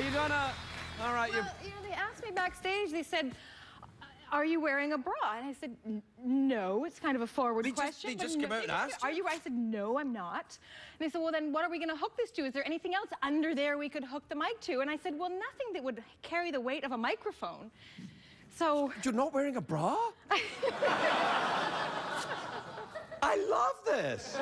you gonna... All right, well, they asked me backstage, they said, are you wearing a bra? And I said, no. It's kind of a forward question. They just came out and asked you? Are you? I said, no, I'm not. And they said, well, then what are we going to hook this to? Is there anything else under there we could hook the mic to? And I said, well, nothing that would carry the weight of a microphone. So... You're not wearing a bra? I love this.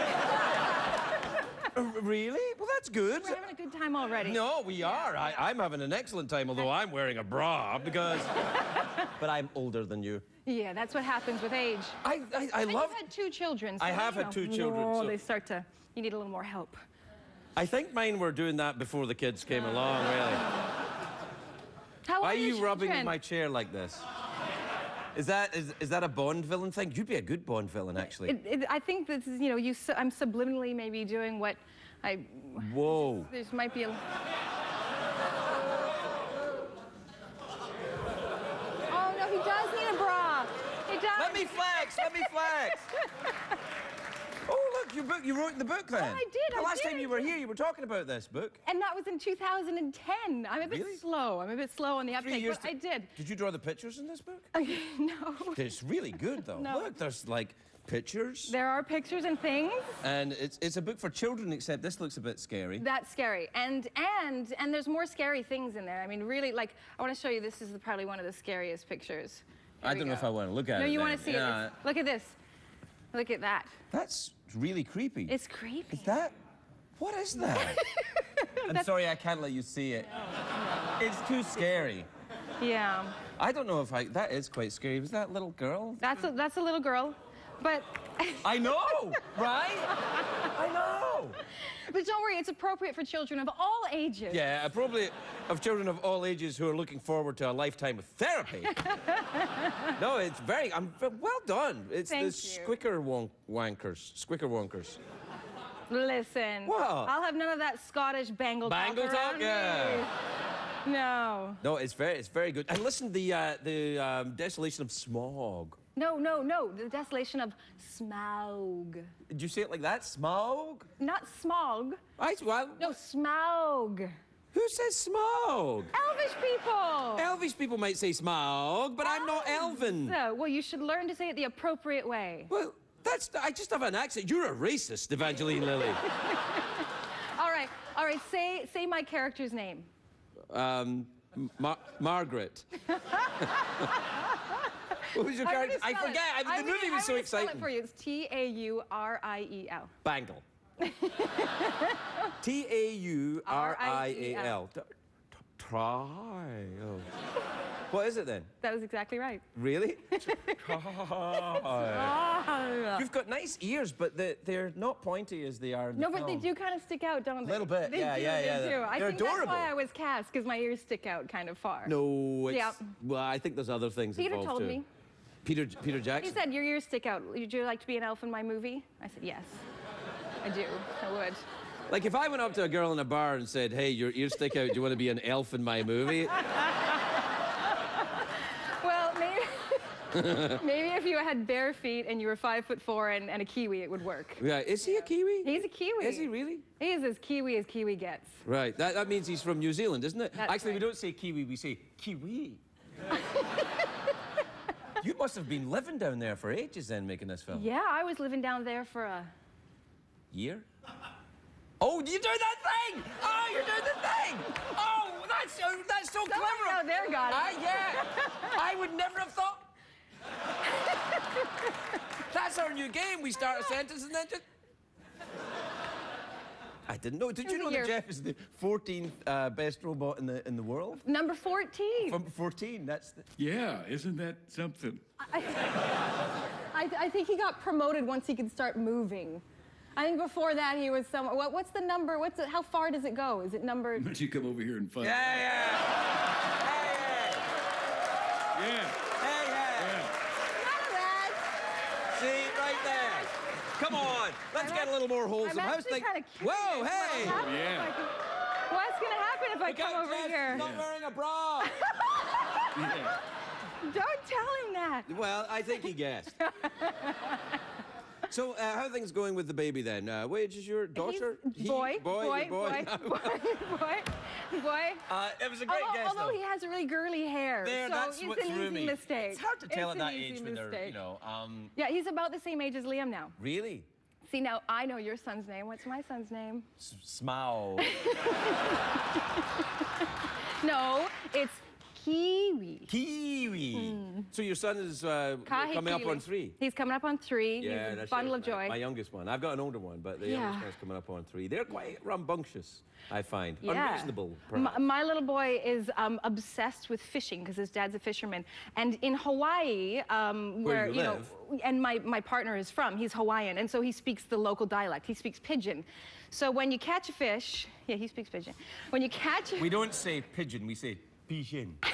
Really? Well, that's good. We're having a good time already. No, we are. I'm having an excellent time, although I'm wearing a bra because... But I'm older than you. Yeah, that's what happens with age. I and love... you've had 2 children. So I have had 2 children. Oh, so... they start to... You need a little more help. I think mine were doing that before the kids came along, really. How Why are you children? rubbing my chair like this? Is that a Bond villain thing? You'd be a good Bond villain, actually. I think this is, I'm subliminally maybe doing what I... Whoa. There might be a... Oh, no, he does need a bra. He does. Let me flex, let me flex. Oh, look, your book, you wrote the book then. Oh, I did, The last time you were here, you were talking about this book. And that was in 2010. I'm a bit slow. I'm a bit slow on the uptake, but I did. Did you draw the pictures in this book? No. It's really good, though. No. Look, there's, like, pictures. There are pictures and things. And it's a book for children, except this looks a bit scary. That's scary. And there's more scary things in there. I mean, really, like, I want to show you, this is probably one of the scariest pictures. I don't know if I want to look at it. No, you want to see it. Look at this. Look at that. That's really creepy. It's creepy. Is that? What is that? I'm sorry, I can't let you see it. It's too scary. Yeah. I don't know if that is quite scary. Was that little girl? That's a little girl, but... I know, right? I know. But don't worry, it's appropriate for children of all ages. Yeah, appropriate of children of all ages who are looking forward to a lifetime of therapy. No, it's well done. It's Thank the you. Squicker wonkers. Listen. What? I'll have none of that Scottish bangle talk. Bangle talk? around Yeah. me. No. No, it's very good. And listen, the desolation of smog. No. The desolation of smog. Did you say it like that? Smog? Not smog. Well, No, smog. who says smog? Elvish people. Elvish people might say smog, but I'm not elven. So, well, you should learn to say it the appropriate way. Well, I just have an accent. You're a racist, Evangeline Lilly. All right. Say my character's name. Margaret. What was your character? I forget. The movie was so exciting. Spell it for you. It's T-A-U-R-I-E-L. Bangle. T-A-U-R-I-A-L. Trial. What is it then? That was exactly right. Really? You've got nice ears, but they're not pointy as they are in the No, but they do kind of stick out, don't they? A little bit, They yeah. do. I They're think adorable. that's why I was cast, because my ears stick out kind of far. No, it's... Yeah. Well, I think there's other things Peter involved, told too. me. Peter Jackson? He said, your ears stick out. Would you like to be an elf in my movie? I said, yes. I do. I would. Like, if I went up to a girl in a bar and said, hey, your ears stick out, do you want to be an elf in my movie? Well, maybe if you had bare feet and you were 5'4" and a Kiwi, it would work. Yeah, is he a Kiwi? He's a Kiwi. Is he really? He is as Kiwi gets. Right, that means he's from New Zealand, isn't it? That's Actually, right. we don't say Kiwi, we say Kiwi. You must have been living down there for ages then, making this film. Yeah, I was living down there for a... Year? Oh, you're doing that thing! Oh, you're doing the thing! Oh, that's so clever! Someone out there got it. Yeah, I would never have thought... That's our new game. We start a sentence and then just... I didn't know. Did you know that Jeff is the 14th best robot in the world? Number 14. From 14, that's the... Yeah, isn't that something? I think he got promoted once he could start moving. I think before that he was some... What's the number? How far does it go? Is it number... Why don't you come over here and find out? Yeah. Yeah. None of that. See, right there. Come on, let's get a little more wholesome. I'm actually kind of curious. Whoa, hey! What's going to happen if I come over here? Not wearing a bra. Yeah. Don't tell him that. Well, I think he guessed. So, how are things going with the baby then? Which is your daughter? Boy. It was a great guess, Although though. he has really girly hair, There, so that's it's what an threw easy me. mistake. It's hard to tell It's at an that age easy when they're, mistake. you know. Yeah, he's about the same age as Liam now. Really? See, now I know your son's name. What's my son's name? Smile. No, it's Kiwi. Kiwi. So your son is coming up Kiwi. on 3. He's coming up on 3. He's a that's bundle it. of joy. My youngest one. I've got an older one, but the Yeah. youngest one's coming up on 3. They're quite rambunctious, I find. Yeah. Unreasonable, perhaps. My little boy is obsessed with fishing because his dad's a fisherman. And in Hawaii, where you know, live. and my partner is from, he's Hawaiian, and so he speaks the local dialect. He speaks pidgin. So when you catch a fish, yeah, he speaks pidgin. When you catch, We don't say pigeon, we say pigeon. I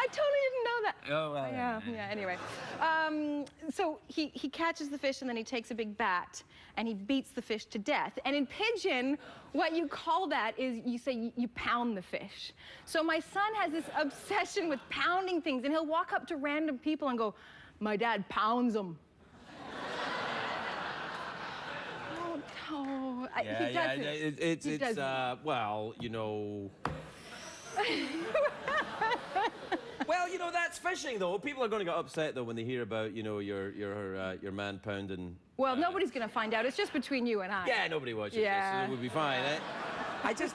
totally didn't know that. Oh, well, Yeah, anyway. So he catches the fish and then he takes a big bat and he beats the fish to death. And in pidgin, what you call that is you say you pound the fish. So my son has this obsession with pounding things, and he'll walk up to random people and go, "My dad pounds them." Oh, he doesn't. He doesn't. Well, you know. Well, you know, that's fishing, though. People are going to get upset, though, when they hear about, you know, your man pounding. Well, nobody's going to find out. It's just between you and I. Yeah, nobody watches Yeah. this, so it would be fine. I just,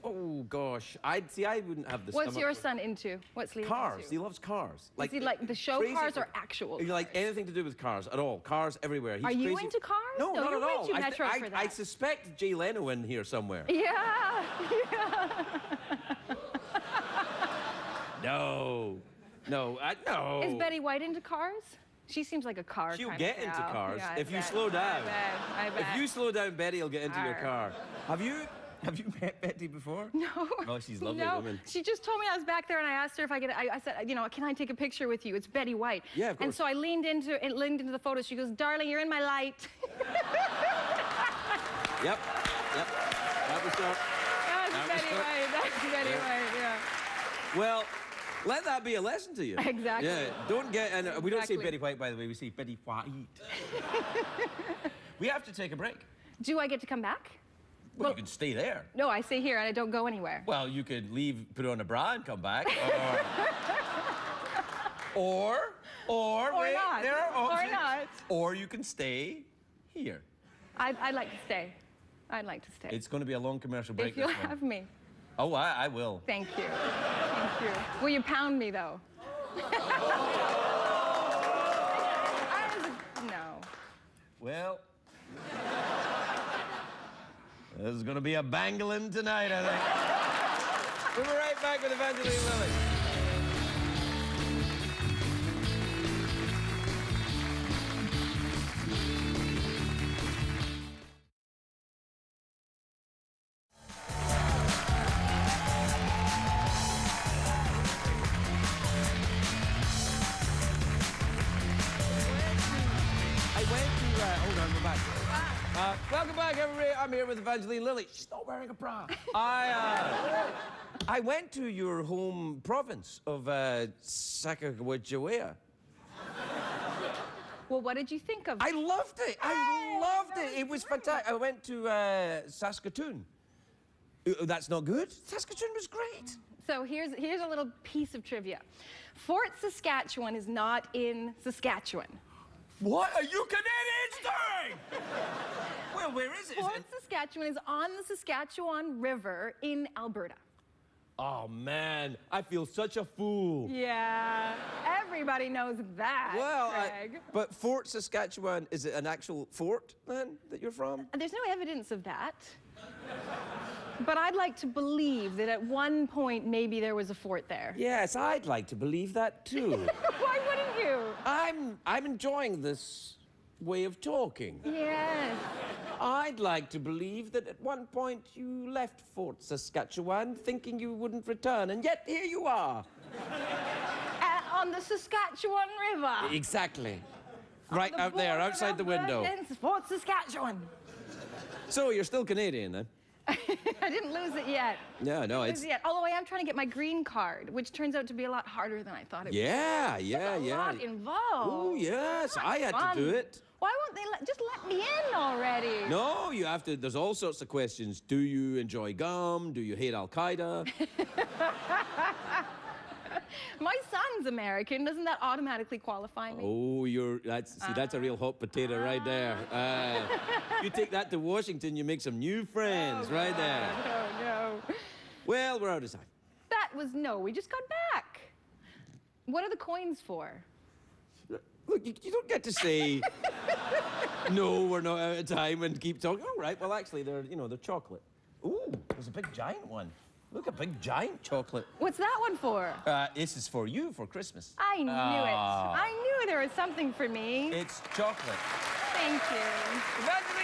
oh gosh, I wouldn't have the What's stomach your for- son into? What's Liam Cars. into? He loves cars. Is he like the show crazy cars for- or actual He like cars? anything to do with cars at all. Cars everywhere. He's Are you crazy. into cars? No, No, not you're at way all. too metro for I that. suspect Jay Leno in here somewhere. Yeah. No, no. Is Betty White into cars? She seems like a car She'll kind get of into gal. cars Yeah, I if you bet. slow down. I bet. If you slow down, Betty will get into your Arr. car. Have you met Betty before? No. Oh, she's a lovely no. woman. She just told me I was back there, and I asked her if I could. I said, you know, can I take a picture with you? It's Betty White. Yeah, of And course. so I leaned into the photo. She goes, "Darling, you're in my light." Yep. That was her. That's That was Betty her. White. That's Betty Yeah. White. Yeah. Well, let that be a lesson to you. Exactly. Yeah, don't get, and we don't say Exactly. Betty White, by the way, we say Betty White. We have to take a break. Do I get to come back? Well, you can stay there. No, I stay here and I don't go anywhere. Well, you could leave, put on a bra and come back. Or wait, not. there are Or options. not. Or you can stay here. I'd like to stay. I'd like to stay. It's going to be a long commercial break. If you'll this one. have me. Oh, I will. Thank you. Thank you. Will you pound me, though? No. Well, this is going to be a bangling tonight, I think. We'll be right back with Evangeline Lilly. Hold on, we're back. Welcome back, everybody. I'm here with Evangeline Lilly. She's not wearing a bra. I went to your home province of Sacagawea. Well, what did you think of I loved it. I loved it. It was fantastic. I went to Saskatoon. That's not good. Saskatoon was great. So here's a little piece of trivia. Fort Saskatchewan is not in Saskatchewan. What are you Canadians doing? Well, where is it? Is Fort it? Saskatchewan is on the Saskatchewan River in Alberta. Oh, man. I feel such a fool. Yeah, everybody knows that, Well, Craig. but Fort Saskatchewan, is it an actual fort, then, that you're from? There's no evidence of that. But I'd like to believe that at one point maybe there was a fort there. Yes, I'd like to believe that, too. Why wouldn't you? I'm enjoying this way of talking. Yes. I'd like to believe that at one point you left Fort Saskatchewan thinking you wouldn't return, and yet here you are. On the Saskatchewan River. Exactly. Right The out there, border outside the of window. Fort Saskatchewan. So you're still Canadian, then? I didn't lose it yet. No, Lose it yet. Although I am trying to get my green card, which turns out to be a lot harder than I thought it would. Yeah. A lot involved. Oh, yes, Not I had fun. to do it. Why won't they just let me in already? No, you have to. There's all sorts of questions. Do you enjoy gum? Do you hate Al Qaeda? My son's American. Doesn't that automatically qualify me? Oh, that's a real hot potato right there. You take that to Washington, you make some new friends right there. No. Well, we're out of time. We just got back. What are the coins for? Look, you don't get to say, no, we're not out of time and keep talking. All right, well, actually, they're chocolate. Ooh, there's a big giant one. Look, a big giant chocolate. What's that one for? This is for you for Christmas. I knew it. I knew there was something for me. It's chocolate. Thank you. Evangeline